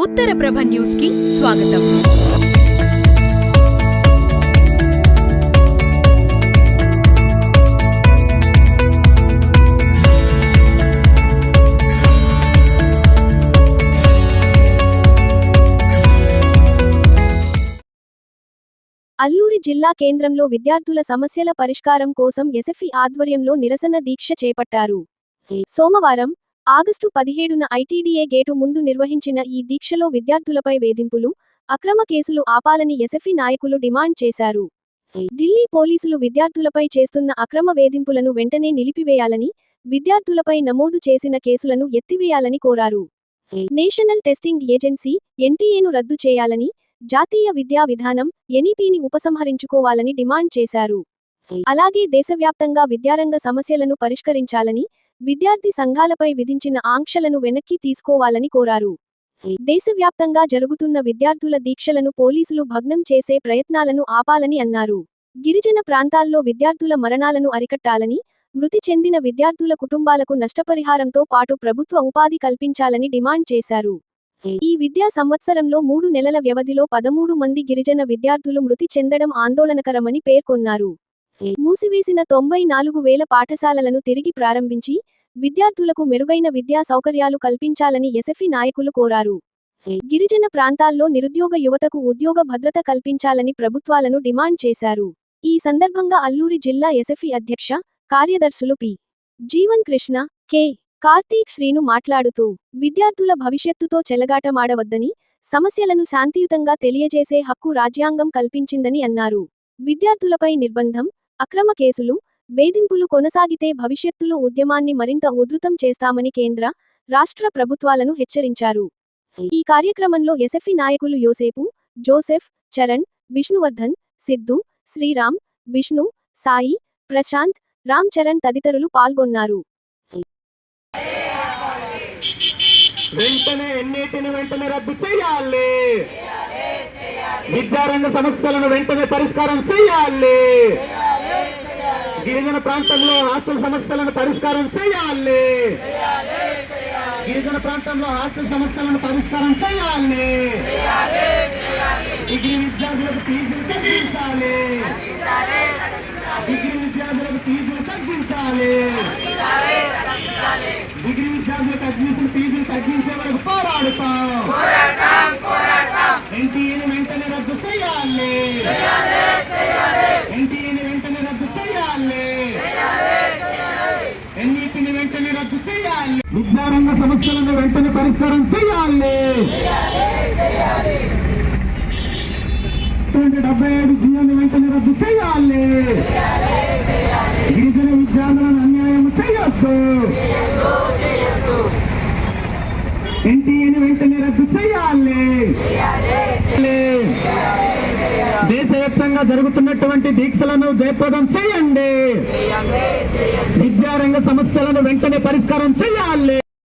ఉత్తరప్రభ news కి స్వాగతం. అల్లూరి జిల్లా కేంద్రంలో విద్యార్థుల సమస్యల పరిష్కారం కోసం ఎస్ఎఫ్ఈ ఆధ్వర్యంలో నిరసన దీక్ష చేపట్టారు. సోమవారం ఆగస్టు 17న ఐటీడీఏ గేటు ముందు నిర్వహించిన ఈ దీక్షలో విద్యార్థులపై వేధింపులు, అక్రమ కేసులు ఆపాలని ఎస్ఎఫ్ఈ నాయకులు డిమాండ్ చేశారు. ఢిల్లీ పోలీసులు విద్యార్థులపై చేస్తున్న అక్రమ వేధింపులను వెంటనే నిలిపివేయాలని, విద్యార్థులపై నమోదు చేసిన కేసులను ఎత్తివేయాలని కోరారు. నేషనల్ టెస్టింగ్ ఏజెన్సీ ఎన్టీఏను రద్దు చేయాలని, జాతీయ విద్యా విధానం ఎన్ఈపీని ఉపసంహరించుకోవాలని డిమాండ్ చేశారు. అలాగే దేశవ్యాప్తంగా విద్యారంగ సమస్యలను పరిష్కరించాలని, విద్యార్థి సంఘాలపై విధించిన ఆంక్షలను వెనక్కి తీసుకోవాలని కోరారు. దేశవ్యాప్తంగా జరుగుతున్న విద్యార్థుల దీక్షలను పోలీసులు భగ్నం చేసే ప్రయత్నాలను ఆపాలని అన్నారు. గిరిజన ప్రాంతాల్లో విద్యార్థుల మరణాలను అరికట్టాలని, మృతి చెందిన విద్యార్థుల కుటుంబాలకు నష్టపరిహారంతో పాటు ప్రభుత్వ ఉపాధి కల్పించాలని డిమాండ్ చేశారు. ఈ విద్యా సంవత్సరంలో 3 నెలల వ్యవధిలో 13 మంది గిరిజన విద్యార్థులు మృతి చెందడం ఆందోళనకరమని పేర్కొన్నారు. మూసివేసిన 94,000 పాఠశాలలను తిరిగి ప్రారంభించి, విద్యార్థులకు మెరుగైన విద్యా సౌకర్యాలు కల్పించాలని ఎస్ఎఫ్ఈ నాయకులు కోరారు. గిరిజన ప్రాంతాల్లో నిరుద్యోగ యువతకు ఉద్యోగ భద్రత కల్పించాలని ప్రభుత్వాలను డిమాండ్ చేశారు. ఈ సందర్భంగా అల్లూరి జిల్లా ఎస్ఎఫ్ఈ అధ్యక్ష, కార్యదర్శులు పి. జీవన్ కృష్ణ, కె. కార్తీక్ శ్రీను మాట్లాడుతూ, విద్యార్థుల భవిష్యత్తుతో చెలగాటమాడవద్దని, సమస్యలను శాంతియుతంగా తెలియజేసే హక్కు రాజ్యాంగం కల్పించిందని అన్నారు. విద్యార్థులపై నిర్బంధం, అక్రమ కేసులు, వేధింపులు కొనసాగితే భవిష్యత్తులో ఉద్యమాన్ని మరింత ఉధృతం చేస్తామని కేంద్ర, రాష్ట్ర ప్రభుత్వాలను హెచ్చరించారు. ఈ కార్యక్రమంలో ఎస్ఎఫ్ఈ నాయకులు యోసేపు, జోసెఫ్, చరణ్, విష్ణువర్ధన్, సిద్ధు, శ్రీరామ్, విష్ణు, సాయి, ప్రశాంత్, రామ్ చరణ్ తదితరులు పాల్గొన్నారు. వెంటనే ఎన్నిటిని వెంటనే రద్దు చేయాలి. విద్యారంగ సమస్యలను వెంటనే పరిష్కారం చేయాలి. గిరిజన ప్రాంతంలో హాస్టల్ సమస్యలను పరిష్కారం చేయాలి. గిరిజన ప్రాంతంలో హాస్టల్ సమస్యలను పరిష్కారం చేయాలి. డిగ్రీ విద్యార్థులకు ఫీజులు తగ్గించాలి. డిగ్రీ విద్యార్థులకు ఫీజులు తగ్గించాలి. డిగ్రీ విద్యార్థులకు అడ్మిషన్ ఫీజులు తగ్గించే వరకు పోరాడుతాం. ఎన్టీఏని వెంటనే రద్దు చేయాలి. ఎన్టీఏని వెంటనే రద్దు చేయాలి. ఎన్ఈపీని వెంటనే రద్దు చేయాలి. విద్యారంగ సమస్యలను వెంటనే పరిష్కారం చేయాలి. 75 జీవోని వెంటనే రద్దు చేయాలి. గిరిజన విద్యార్థులను అన్యాయం చేయొద్దు. ఎన్టీఏని వెంటనే రద్దు చేయాలి. దేశవ్యాప్తంగా జరుగుతున్నటువంటి దీక్షలను జయప్రదం చేయండి. విద్యారంగ సమస్యలను వెంటనే పరిష్కారం చేయాలి.